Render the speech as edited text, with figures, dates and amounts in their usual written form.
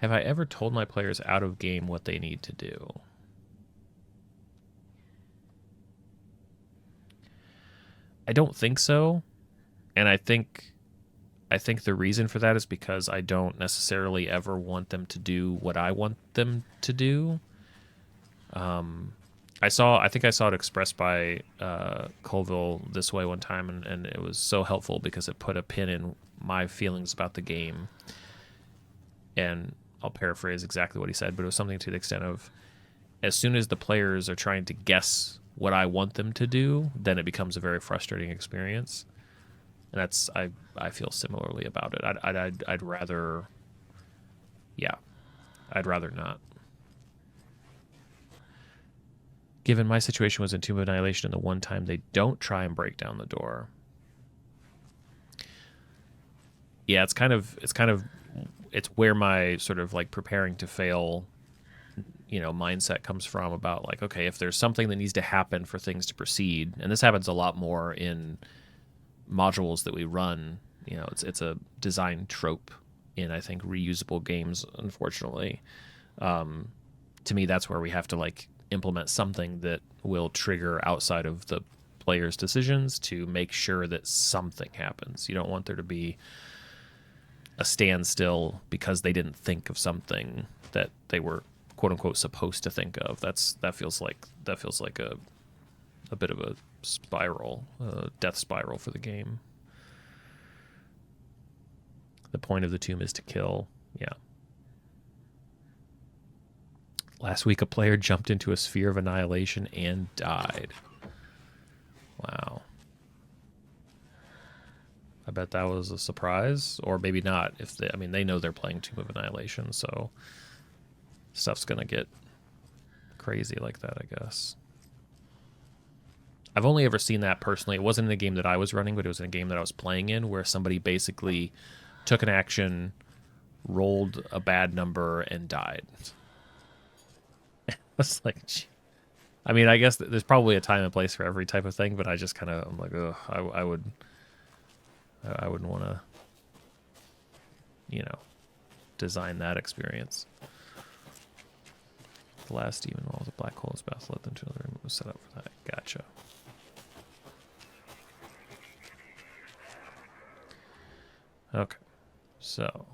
Have I ever told my players out of game what they need to do? I don't think so. And I think the reason for that is because I don't necessarily ever want them to do what I want them to do. I think I saw it expressed by Colville this way one time, and it was so helpful because it put a pin in my feelings about the game. And I'll paraphrase exactly what he said, but it was something to the extent of, as soon as the players are trying to guess what I want them to do, then it becomes a very frustrating experience. And I feel similarly about it. I'd rather, yeah, I'd rather not. Given my situation was in Tomb of Annihilation, and the one time they don't try and break down the door. Yeah, it's where my sort of like preparing to fail, mindset comes from, about like, okay, if there's something that needs to happen for things to proceed, and this happens a lot more in modules that we run. It's a design trope in, I think, reusable games, unfortunately. To me, that's where we have to like implement something that will trigger outside of the player's decisions to make sure that something happens. You don't want there to be a standstill because they didn't think of something that they were quote unquote supposed to think of. That feels like a bit of a spiral, a death spiral for the game. The point of the tomb is to kill. Yeah. Last week, a player jumped into a sphere of annihilation and died. Wow. I bet that was a surprise, or maybe not. They know they're playing Tomb of Annihilation, so stuff's gonna get crazy like that, I guess. I've only ever seen that personally. It wasn't in a game that I was running, but it was in a game that I was playing in, where somebody basically took an action, rolled a bad number, and died. It's like, gee. I guess there's probably a time and place for every type of thing, but I just kind of, I'm like, ugh, I wouldn't want to, design that experience. The last demon wall was a black hole. Its path led them to another room. It was set up for that. Gotcha. Okay. So